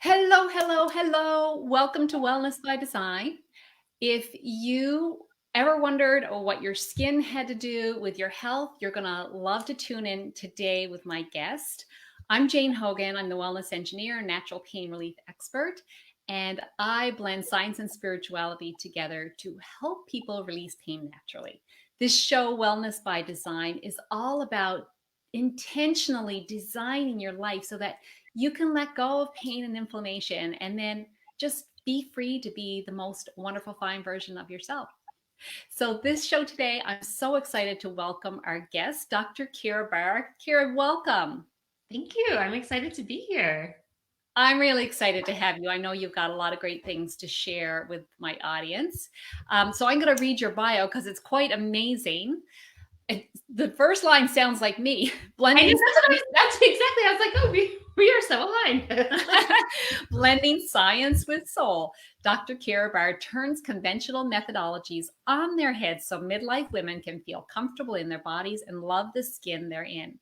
Hello, hello, hello. Welcome to Wellness by Design. If you ever wondered what your skin had to do with your health, you're going to love to tune in today with my guest. I'm Jane Hogan. I'm the wellness engineer and natural pain relief expert, and I blend science and spirituality together to help people release pain naturally. This show, Wellness by Design, is all about intentionally designing your life so that you can let go of pain and inflammation and then just be free to be the most wonderful, fine version of yourself. So, this show today, I'm so excited to welcome our guest, Dr. Keira Barr. Keira, welcome. Thank you. I'm excited to be here. I'm really excited to have you. I know you've got a lot of great things to share with my audience. So, I'm going to read your bio because it's quite amazing. The first line sounds like me I blending know that's exactly. I was like, oh, we are so aligned. blending science with soul. Dr. Keira Barr turns conventional methodologies on their heads so midlife women can feel comfortable in their bodies and love the skin they're in.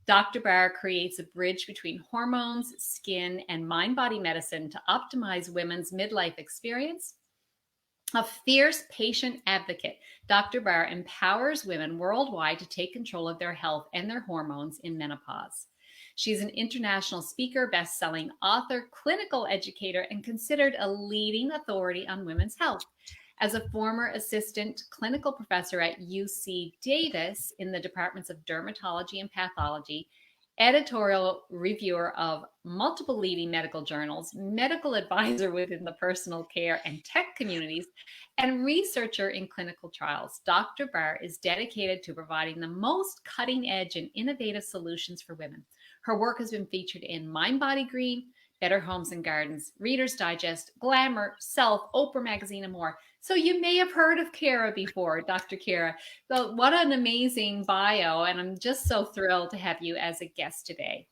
Dr. Barr creates a bridge between hormones, skin, and mind body medicine to optimize women's midlife experience. A fierce patient advocate, Dr. Barr empowers women worldwide to take control of their health and their hormones in menopause. She's an international speaker, best-selling author, clinical educator, and considered a leading authority on women's health. As a former assistant clinical professor at UC Davis in the departments of dermatology and pathology, editorial reviewer of multiple leading medical journals, medical advisor within the personal care and tech communities, and researcher in clinical trials, Dr. Barr is dedicated to providing the most cutting edge and innovative solutions for women. Her work has been featured in Mind Body Green, Better Homes and Gardens, Reader's Digest, Glamour, Self, Oprah Magazine, and more. So you may have heard of Keira before, Dr. Keira. So what an amazing bio, and I'm just so thrilled to have you as a guest today.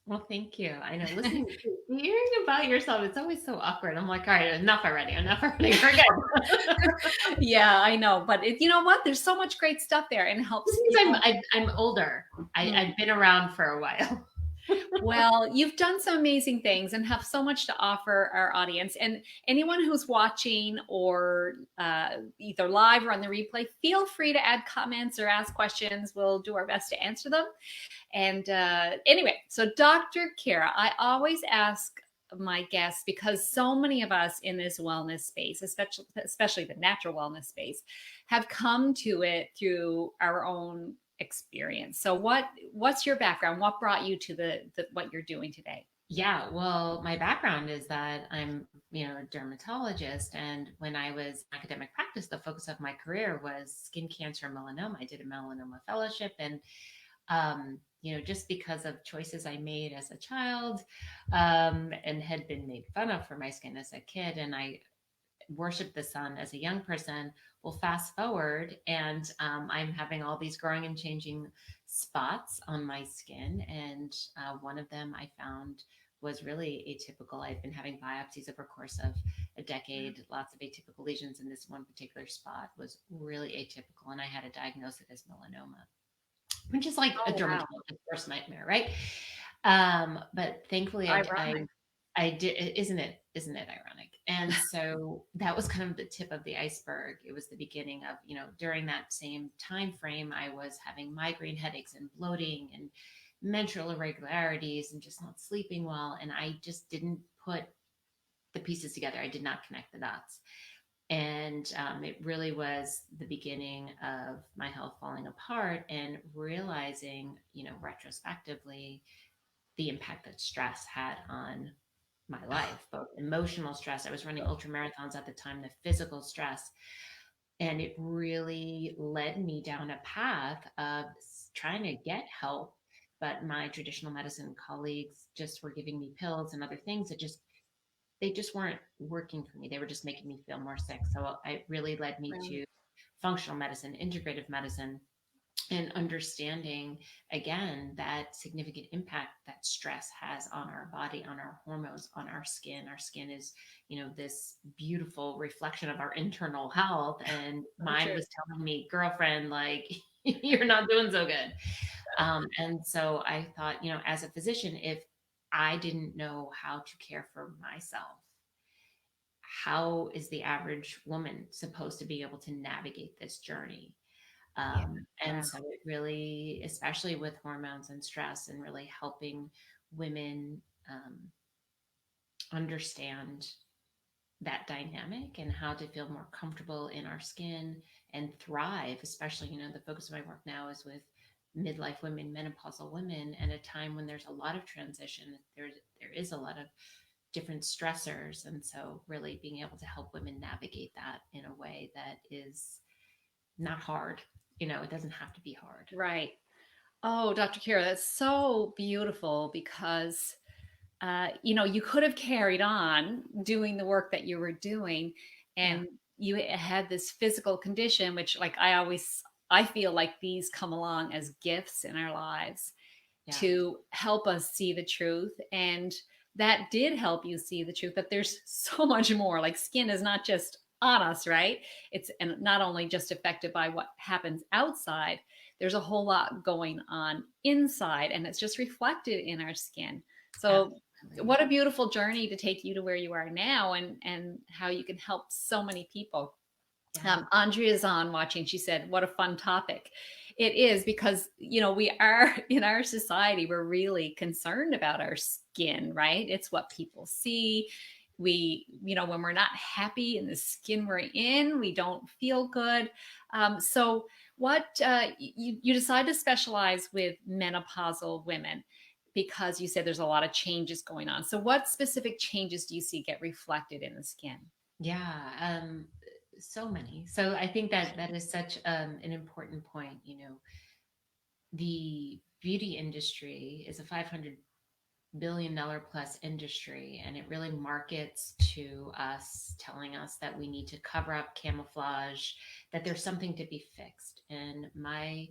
Well, thank you. I know. Listening, hearing about yourself, it's always so awkward. I'm like, all right, enough already. Enough already. We're good. Yeah, I know, but you know what? There's so much great stuff there, and it This helps means people. I'm older. Mm. I've been around for a while. Well, you've done some amazing things and have so much to offer our audience. And anyone who's watching or either live or on the replay, feel free to add comments or ask questions. We'll do our best to answer them. And anyway, so Dr. Keira, I always ask my guests because so many of us in this wellness space, especially the natural wellness space, have come to it through our own experience. So what's your background? What brought you to the what you're doing today? Yeah, well, my background is that I'm a dermatologist, and when I was in academic practice, the focus of my career was skin cancer and melanoma. I did a melanoma fellowship, and just because of choices I made as a child, and had been made fun of for my skin as a kid, and I worshiped the sun as a young person. Well, fast forward, and I'm having all these growing and changing spots on my skin, and one of them I found was really atypical. I've been having biopsies over the course of a decade, lots of atypical lesions, and this one particular spot was really atypical, and I had to diagnose it as melanoma, which is like a Oh wow. dermatologist's worst nightmare, right? But thankfully, Ironic. I did. Isn't it ironic? And so that was kind of the tip of the iceberg. It was the beginning of, during that same time frame, I was having migraine headaches and bloating and menstrual irregularities and just not sleeping well, and I just didn't put the pieces together. I did not connect the dots. And it really was the beginning of my health falling apart and realizing, retrospectively, the impact that stress had on my life, both emotional stress. I was running ultra marathons at the time, the physical stress. And it really led me down a path of trying to get help. But my traditional medicine colleagues just were giving me pills and other things that they just weren't working for me. They were just making me feel more sick. So it really led me Right. to functional medicine, integrative medicine, and understanding again that significant impact that stress has on our body, on our hormones, on our skin. Our skin is, this beautiful reflection of our internal health. And So mine true. was telling me, girlfriend, like, you're not doing so good. And so I thought, as a physician, if I didn't know how to care for myself, how is the average woman supposed to be able to navigate this journey? Yeah. And Wow. so it really, especially with hormones and stress, and really helping women um, understand that dynamic and how to feel more comfortable in our skin and thrive, especially, the focus of my work now is with midlife women, menopausal women, and a time when there's a lot of transition. There is a lot of different stressors, and so really being able to help women navigate that in a way that is not hard. It doesn't have to be hard. Right. Oh, Dr. Kira, that's so beautiful because you could have carried on doing the work that you were doing, Yeah. and you had this physical condition, which, like, I feel like these come along as gifts in our lives Yeah. to help us see the truth. And that did help you see the truth that there's so much more. Like, skin is not just on us, right? It's and not only just affected by what happens outside, there's a whole lot going on inside, and it's just reflected in our skin. So Absolutely. what a beautiful journey to take you to where you are now, and how you can help so many people. Yeah. Andrea's on watching. She said, "What a fun topic." It is because, we are in our society, we're really concerned about our skin, right? It's what people see. When we're not happy in the skin we're in, we don't feel good. So, what you decide to specialize with menopausal women because you said there's a lot of changes going on. So, what specific changes do you see get reflected in the skin? Yeah. So many. So I think that that is such an important point. The beauty industry is a $500 billion plus industry, and it really markets to us, telling us that we need to cover up, camouflage, that there's something to be fixed. And my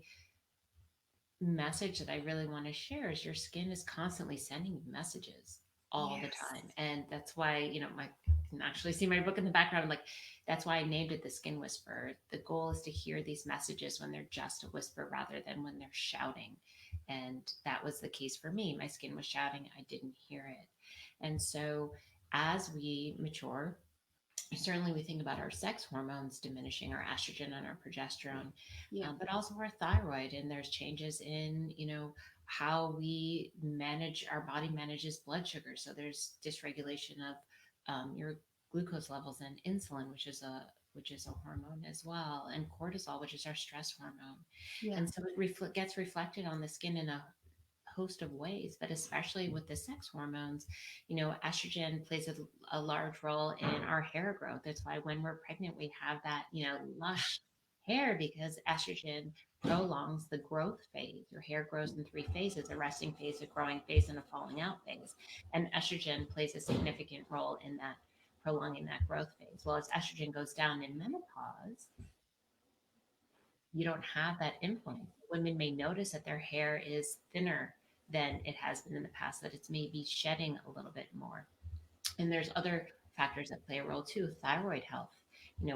message that I really want to share is your skin is constantly sending you messages all the Yes. time. And that's why, my you can actually see my book in the background. Like, that's why I named it The Skin Whisperer. The goal is to hear these messages when they're just a whisper rather than when they're shouting. And that was the case for me. My skin was shouting, I didn't hear it. And so as we mature, certainly we think about our sex hormones diminishing, our estrogen and our progesterone, Yeah. but also our thyroid. And there's changes in, how we manage, our body manages blood sugar. So there's dysregulation of your glucose levels, and insulin, which is a hormone as well, and cortisol, which is our stress hormone. Yeah. And so it gets reflected on the skin in a host of ways, but especially with the sex hormones, estrogen plays a large role in our hair growth. That's why when we're pregnant, we have that, lush hair, because estrogen prolongs the growth phase. Your hair grows in three phases: a resting phase, a growing phase, and a falling out phase. And estrogen plays a significant role in that, prolonging that growth phase. Well, as estrogen goes down in menopause, you don't have that influence. Women may notice that their hair is thinner than it has been in the past, that it's maybe shedding a little bit more. And there's other factors that play a role too. Thyroid health.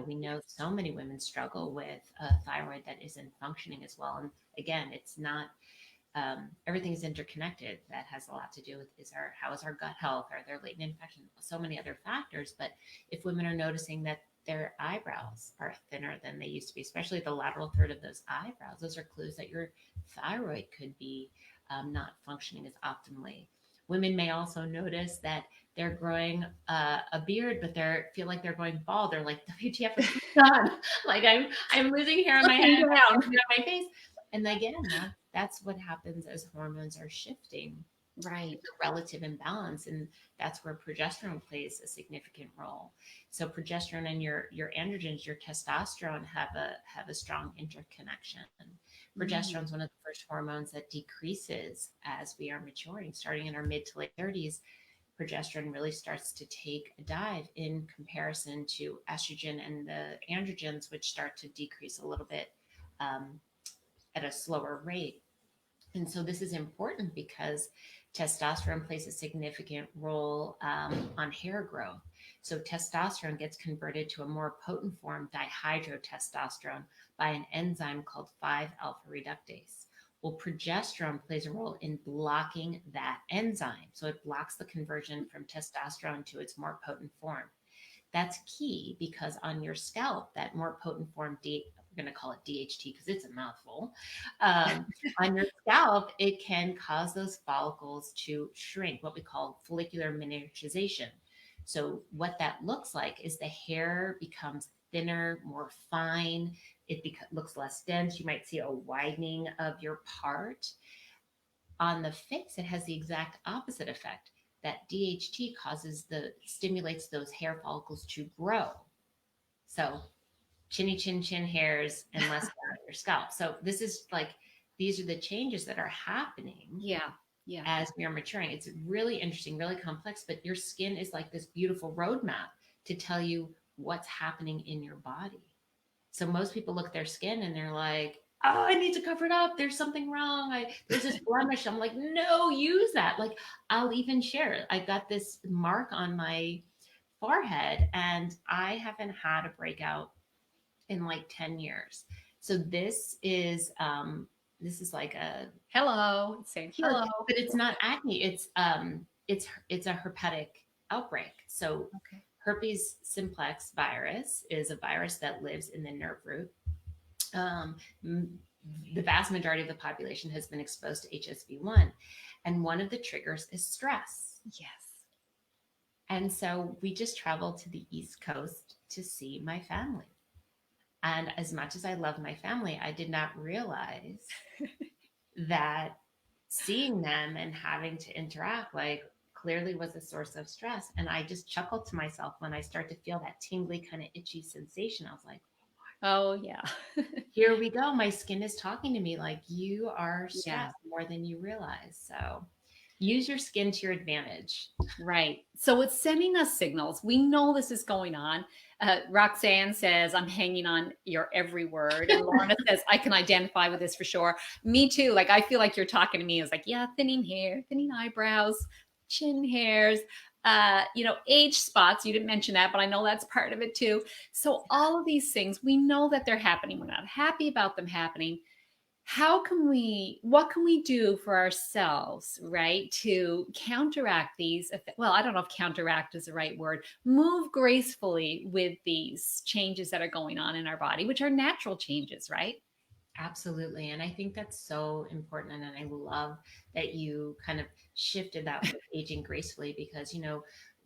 We know so many women struggle with a thyroid that isn't functioning as well. And again, it's not, everything is interconnected. That has a lot to do with how is our gut health? Are there latent infections? So many other factors. But if women are noticing that their eyebrows are thinner than they used to be, especially the lateral third of those eyebrows, those are clues that your thyroid could be not functioning as optimally. Women may also notice that they're growing a beard, but they feel like they're going bald. They're like, WTF, what's going on? Like, I'm losing hair on my head, Looking I'm down. losing hair on my face. And again, that's what happens as hormones are shifting. Right. It's a relative imbalance, and that's where progesterone plays a significant role. So progesterone and your androgens, your testosterone, have a strong interconnection. Mm. Progesterone is one of the first hormones that decreases as we are maturing. Starting in our mid to late 30s, progesterone really starts to take a dive in comparison to estrogen and the androgens, which start to decrease a little bit um, at a slower rate. And so this is important because testosterone plays a significant role on hair growth. So testosterone gets converted to a more potent form, dihydrotestosterone, by an enzyme called 5 alpha reductase. Well, progesterone plays a role in blocking that enzyme. So it blocks the conversion from testosterone to its more potent form. That's key because on your scalp, that more potent form, we're going to call it DHT because it's a mouthful. On your scalp, it can cause those follicles to shrink, what we call follicular miniaturization. So, what that looks like is the hair becomes thinner, more fine. Looks less dense. You might see a widening of your part. On the face, it has the exact opposite effect. That DHT stimulates those hair follicles to grow. So chinny chin hairs and less hair on your scalp. So this is like, these are the changes that are happening Yeah. Yeah. as we are maturing. It's really interesting, really complex, but your skin is like this beautiful roadmap to tell you what's happening in your body. So most people look at their skin and they're like, oh, I need to cover it up. There's something wrong. There's this blemish. I'm like, no, use that. Like, I'll even share it. I got this mark on my forehead and I haven't had a breakout in like 10 years. So this is like a Hello. It's saying healing, hello. but it's not acne. It's a herpetic outbreak. So Okay. herpes simplex virus is a virus that lives in the nerve root. Um, the vast majority of the population has been exposed to HSV1, and one of the triggers is stress. Yes. And so we just traveled to the East Coast to see my family. And as much as I love my family, I did not realize that seeing them and having to interact like clearly was a source of stress. And I just chuckled to myself when I start to feel that tingly kind of itchy sensation. I was like, Oh, yeah. here we go. My skin is talking to me like you are Yeah. stressed more than you realize. So use your skin to your advantage. Right. So it's sending us signals. We know this is going on. Roxanne says, I'm hanging on your every word. And Lorna says, I can identify with this for sure. Me too. Like, I feel like you're talking to me. It's like, yeah, thinning hair, thinning eyebrows, chin hairs, age spots. You didn't mention that, but I know that's part of it too. So all of these things, we know that they're happening. We're not happy about them happening. What can we do for ourselves, right, to counteract these? Well, I don't know if counteract is the right word. Move gracefully with these changes that are going on in our body, which are natural changes, right? Absolutely. And I think that's so important. And I love that you kind of shifted that with aging gracefully because,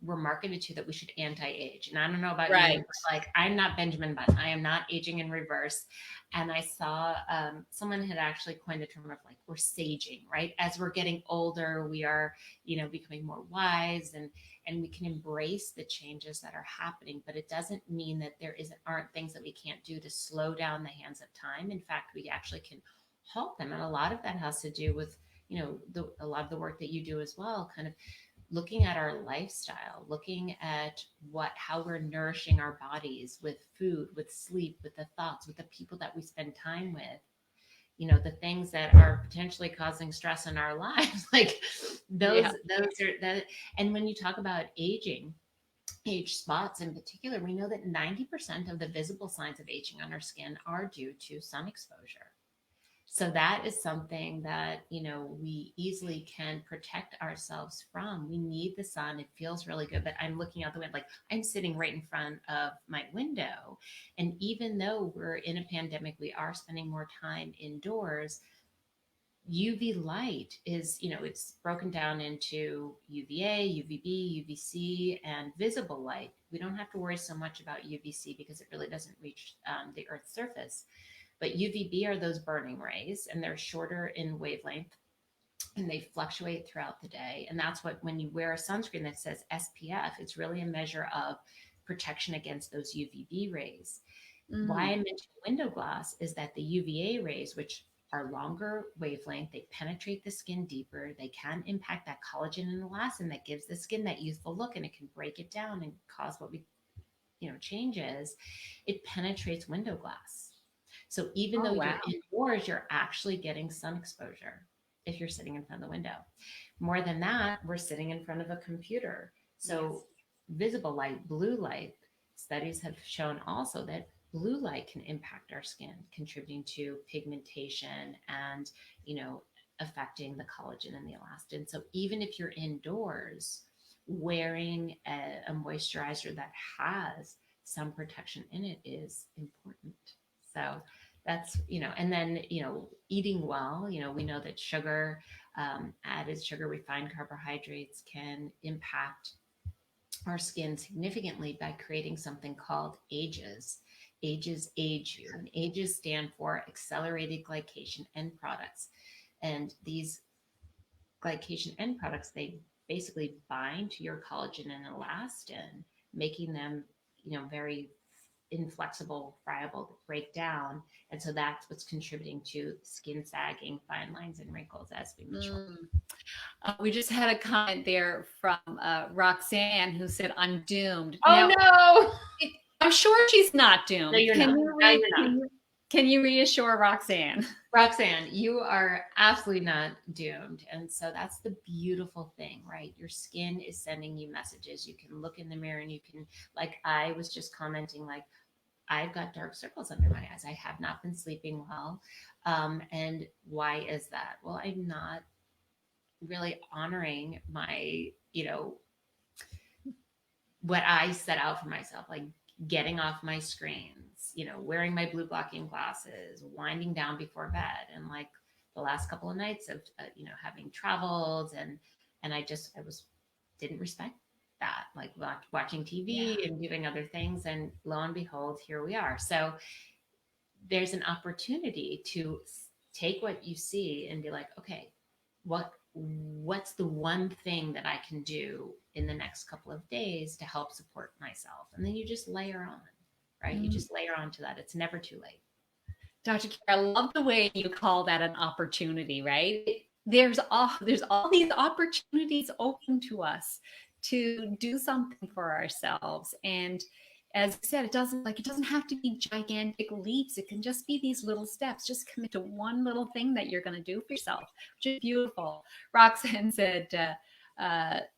we're marketed to that we should anti-age. And I don't know about you, Right. but like I'm not Benjamin Button. I am not aging in reverse. And I saw someone had actually coined the term of like we're saging, right? As we're getting older, we are, becoming more wise and we can embrace the changes that are happening. But it doesn't mean that aren't things that we can't do to slow down the hands of time. In fact, we actually can halt them. And a lot of that has to do with, a lot of the work that you do as well, kind of looking at our lifestyle, looking at how we're nourishing our bodies with food, with sleep, with the thoughts, with the people that we spend time with, the things that are potentially causing stress in our lives. Like those are that. And when you talk about age spots in particular, we know that 90% of the visible signs of aging on our skin are due to sun exposure. So that is something that, we easily can protect ourselves from. We need the sun. It feels really good, but I'm looking out the window, like I'm sitting right in front of my window. And even though we're in a pandemic, we are spending more time indoors. UV light is, it's broken down into UVA, UVB, UVC, and visible light. We don't have to worry so much about UVC because it really doesn't reach the Earth's surface. But UVB are those burning rays, and they're shorter in wavelength and they fluctuate throughout the day. And that's when you wear a sunscreen that says SPF, it's really a measure of protection against those UVB rays. Why I mentioned window glass is that the UVA rays, which are longer wavelength, they penetrate the skin deeper. They can impact that collagen and elastin that gives the skin that youthful look, and it can break it down and cause what we, changes. It penetrates window glass. So even though you're indoors, you're actually getting sun exposure if you're sitting in front of the window. More than that, we're sitting in front of a computer. So visible light, blue light, studies have shown also that blue light can impact our skin, contributing to pigmentation and, you know, affecting the collagen and the elastin. So even if you're indoors, wearing a moisturizer that has some protection in it is important. So that's, you know, and then, you know, eating well, you know, we know that sugar, added sugar, refined carbohydrates can impact our skin significantly by creating something called ages. Ages age you, and ages stand for accelerated glycation end products. And these glycation end products, they basically bind to your collagen and elastin, making them, you know, very inflexible, friable to break down. And so that's what's contributing to skin sagging, fine lines, and wrinkles as we mature. Mm. We just had a comment there from Roxanne who said, "I'm doomed." Oh Now, no! I'm sure she's not No, doomed. you're not. No, you're not. Can you reassure Roxanne? Roxanne, you are absolutely not doomed. And so that's the beautiful thing, right? Your skin is sending you messages. You can look in the mirror and you can, like I was just commenting, like, I've got dark circles under my eyes. I have not been sleeping well. And why is that? Well, I'm not really honoring my, you know, what I set out for myself, like getting off my screens, you know, wearing my blue blocking glasses, winding down before bed. And like the last couple of nights of, you know, having traveled and I was, didn't respect that, like watching TV and doing other things. And lo and behold, here we are. So there's an opportunity to take what you see and be like, okay, what's the one thing that I can do in the next couple of days to help support myself? And then you just layer on, right? You just layer on to that. It's never too late. Dr. Keira, I love the way you call that an opportunity, right? There's all these opportunities open to us to do something for ourselves. And as you said, it doesn't have to be gigantic leaps. It can just be these little steps. Just commit to one little thing that you're going to do for yourself, which is beautiful. Roxanne said,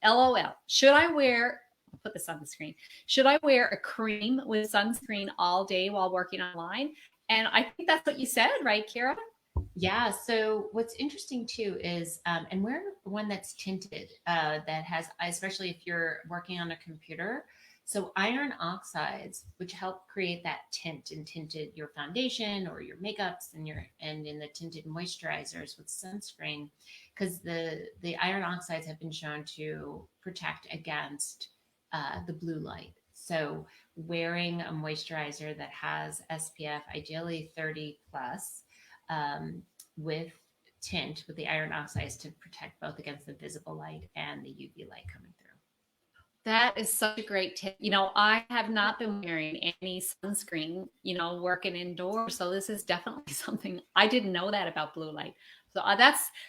LOL, should I wear, I'll put this on the screen, should I wear a cream with sunscreen all day while working online? And I think that's what you said, right, Keira? Yeah. So what's interesting too is, and we're one that's tinted, that has, especially if you're working on a computer. So iron oxides, which help create that tint and tinted your foundation or your makeups and in the tinted moisturizers with sunscreen, because the iron oxides have been shown to protect against the blue light. So wearing a moisturizer that has SPF, ideally 30 plus, with tint with the iron oxides to protect both against the visible light and the UV light coming through. That is such a great tip. I have not been wearing any sunscreen, working indoors. So this is definitely something I didn't know that about blue light. So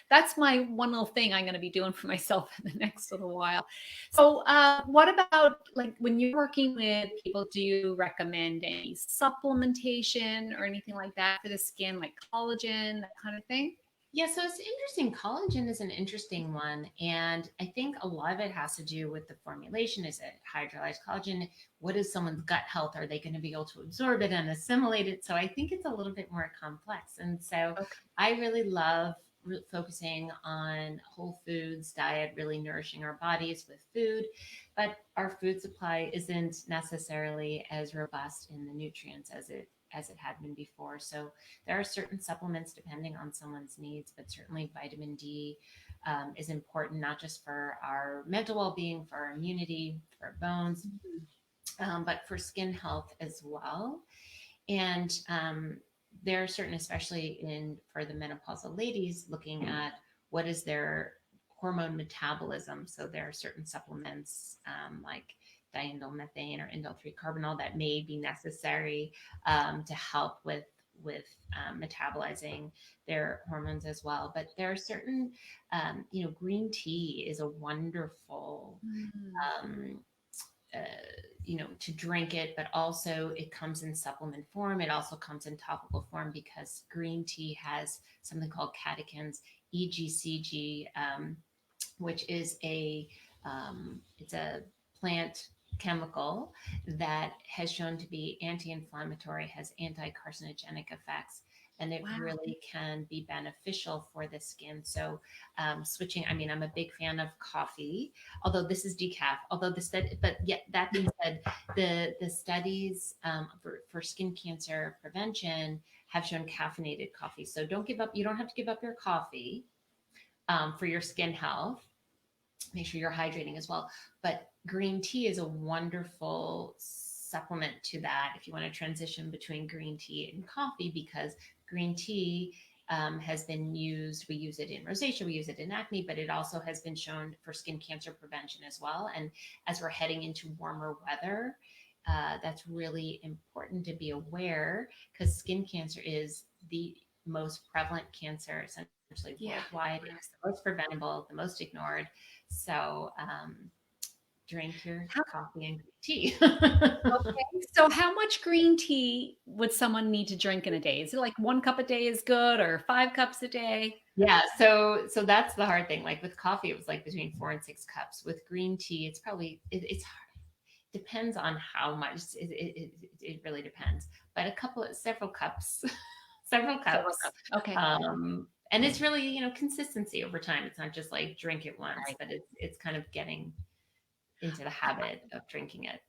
that's my one little thing I'm going to be doing for myself in the next little while. So what about like when you're working with people, do you recommend any supplementation or anything like that for the skin, like collagen, that kind of thing? Yeah, so it's interesting. Collagen is an interesting one. And I think a lot of it has to do with the formulation. Is it hydrolyzed collagen? What is someone's gut health? Are they going to be able to absorb it and assimilate it? So I think it's a little bit more complex. And so Okay. I really love focusing on whole foods diet, really nourishing our bodies with food. But our food supply isn't necessarily as robust in the nutrients as it had been before. So there are certain supplements depending on someone's needs, but certainly vitamin D is important, not just for our mental well-being, for our immunity, for our bones, but for skin health as well. And there are certain, especially for the menopausal ladies, looking at what is their hormone metabolism. So there are certain supplements like diindolylmethane or indole 3 carbinol that may be necessary to help with metabolizing their hormones as well. But there are certain, green tea is a wonderful um, uh, to drink it, but also it comes in supplement form. It also comes in topical form because green tea has something called catechins, EGCG, which is it's a plant chemical that has shown to be anti-inflammatory, has anti-carcinogenic effects, and it Wow. really can be beneficial for the skin. So, switching, I mean, I'm a big fan of coffee, although this is decaf. Although the study, but yet that being said, the studies for skin cancer prevention have shown caffeinated coffee. So don't give up. You don't have to give up your coffee for your skin health. Make sure you're hydrating as well. But green tea is a wonderful supplement to that if you want to transition between green tea and coffee, because green tea has been used. We use it in rosacea, we use it in acne, but it also has been shown for skin cancer prevention as well. And as we're heading into warmer weather, that's really important to be aware, because skin cancer is the most prevalent cancer essentially Yeah. worldwide. It's the most preventable, the most ignored. So drink your How, coffee and green tea. okay. So how much green tea would someone need to drink in a day? Is it like 1 cup a day is good or 5 cups a day? Yeah, so that's the hard thing. Like with coffee, it was like between 4 and 6 cups. With green tea, it's probably it's hard. Depends on how much. It really depends. But a couple of several cups, several Several cups. cups. Okay. And it's really, consistency over time. It's not just like drink it once, Right. but it's kind of getting into the habit of drinking it.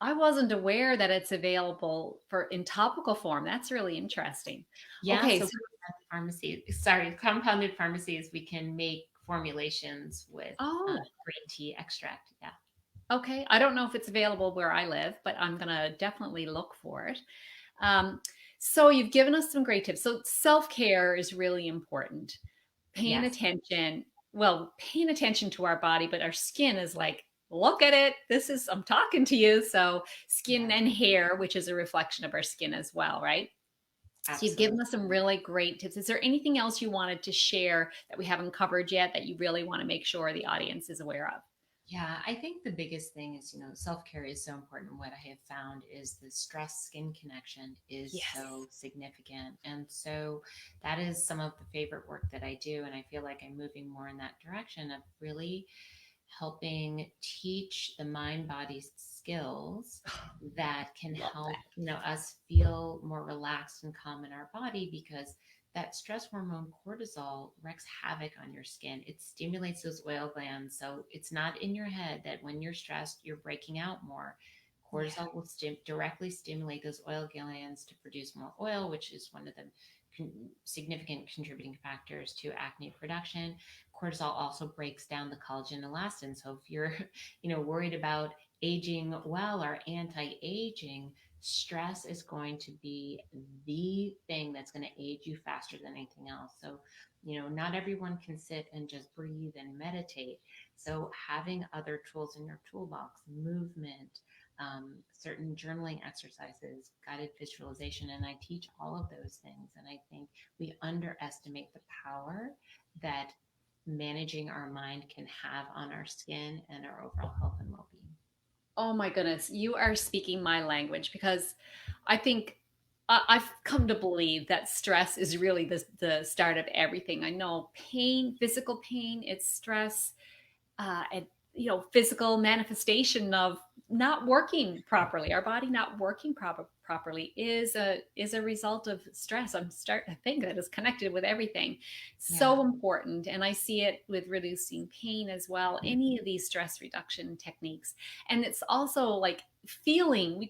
I wasn't aware that it's available for in topical form. That's really interesting. Yeah, Okay, so so at the pharmacy, sorry, compounded pharmacies, we can make formulations with oh, green tea extract. Yeah. okay. I don't know if it's available where I live, but I'm gonna definitely look for it. Um, so you've given us some great tips. So self-care is really important. Paying Yes. attention, well, paying attention to our body, but our skin is like, look at it. This is, I'm talking to you. So skin Yeah, and hair, which is a reflection of our skin as well, right? So you've given absolutely. us some really great tips. Is there anything else you wanted to share that we haven't covered yet that you really want to make sure the audience is aware of? Yeah, I think the biggest thing is, self care is so important. What I have found is the stress skin connection is Yes. so significant. And so that is some of the favorite work that I do. And I feel like I'm moving more in that direction of really helping teach the mind body skills that can Love help that. us feel more relaxed and calm in our body, because that stress hormone cortisol wreaks havoc on your skin. It stimulates those oil glands. So it's not in your head that when you're stressed you're breaking out more. Yeah. Cortisol will directly stimulate those oil glands to produce more oil, which is one of the significant contributing factors to acne production. Cortisol also breaks down the collagen elastin. So if you're, worried about aging well or anti-aging, stress is going to be the thing that's going to age you faster than anything else. So, not everyone can sit and just breathe and meditate. So having other tools in your toolbox, movement, certain journaling exercises, guided visualization, and I teach all of those things. And I think we underestimate the power that managing our mind can have on our skin and our overall health and well-being. Oh my goodness, you are speaking my language because I think I've come to believe that stress is really the start of everything. I know pain, physical pain, it's stress, and physical manifestation of not working properly. Our body not working properly is a result of stress. I think that is connected with everything. Yeah. So important, and I see it with reducing pain as well. Any of these stress reduction techniques, and it's also like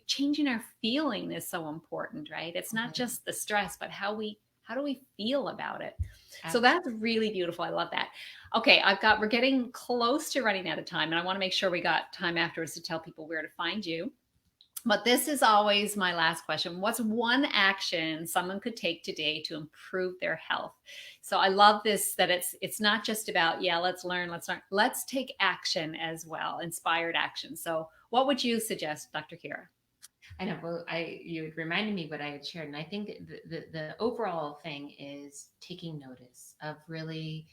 changing our feeling is so important, right? It's not Mhm. just the stress, but how do we feel about it? So that's Absolutely. really beautiful. I love that. Okay, we're getting close to running out of time, and I want to make sure we got time afterwards to tell people where to find you. But this is always my last question. What's one action someone could take today to improve their health? So I love this that it's not just about, yeah, let's learn, let's take action as well, inspired action. So what would you suggest, Dr. Keira? I know. Well, you reminded me what I had shared, and I think the overall thing is taking notice of really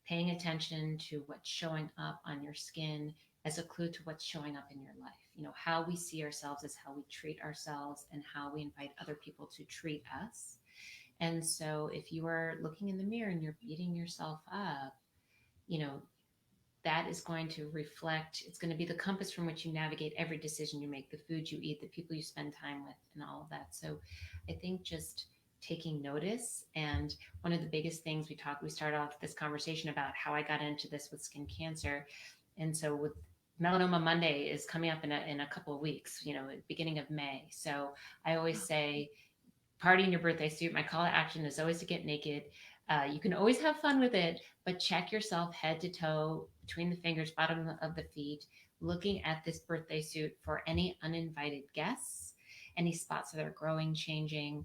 paying attention to what's showing up on your skin as a clue to what's showing up in your life. How we see ourselves is how we treat ourselves, and how we invite other people to treat us. And so, if you are looking in the mirror and you're beating yourself up, you know, that is going to reflect, it's going to be the compass from which you navigate every decision you make, the food you eat, the people you spend time with, and all of that. So I think just taking notice. And one of the biggest things we started off this conversation about how I got into this with skin cancer. And so with Melanoma Monday is coming up in a couple of weeks, beginning of May. So I always say, party in your birthday suit. My call to action is always to get naked. You can always have fun with it, but check yourself head to toe, between the fingers, bottom of the feet, looking at this birthday suit for any uninvited guests, any spots that are growing, changing,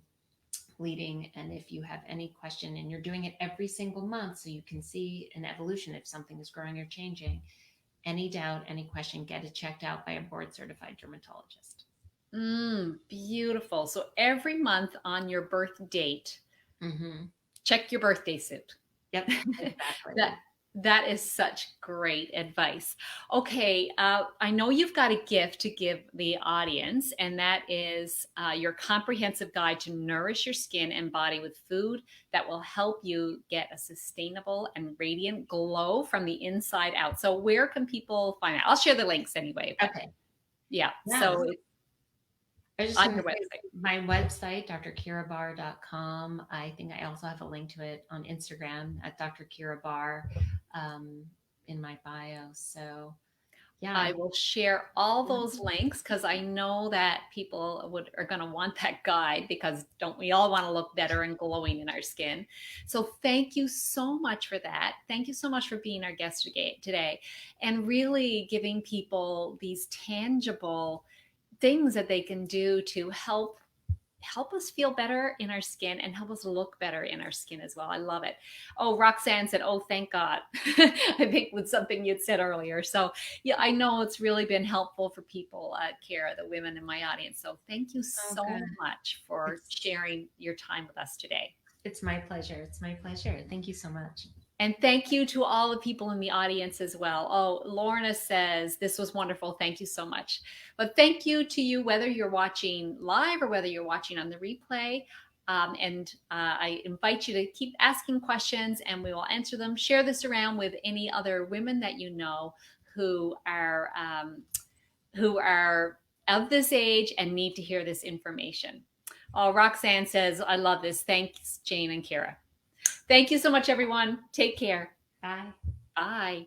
bleeding. And if you have any question, and you're doing it every single month so you can see an evolution if something is growing or changing, any doubt, any question, get it checked out by a board certified dermatologist. Beautiful. So every month on your birth date, check your birthday suit. Yep, exactly. That is such great advice. Okay, I know you've got a gift to give the audience, and that is your comprehensive guide to nourish your skin and body with food that will help you get a sustainable and radiant glow from the inside out. So where can people find out? I'll share the links anyway. Okay. Yeah. So I was just on going your to say, website. my website, drkeirabarr.com. I think I also have a link to it on Instagram at Dr. Keira Barr in my bio. So yeah. I will share all those links because I know that people are going to want that guide, because don't we all want to look better and glowing in our skin? So thank you so much for that. Thank you so much for being our guest today and really giving people these tangible things that they can do to help us feel better in our skin and help us look better in our skin as well. I love it. Oh, Roxanne said, oh, thank God. I think with something you'd said earlier. So yeah, I know it's really been helpful for people, Keira, the women in my audience. So thank you so much for sharing your time with us today. It's my pleasure. It's my pleasure. Thank you so much. And thank you to all the people in the audience as well. Oh, Lorna says, this was wonderful. Thank you so much. But thank you to you, whether you're watching live or whether you're watching on the replay. I invite you to keep asking questions and we will answer them. Share this around with any other women that you know who are of this age and need to hear this information. Oh, Roxanne says, I love this. Thanks, Jane and Keira. Thank you so much, everyone. Take care. Bye. Bye.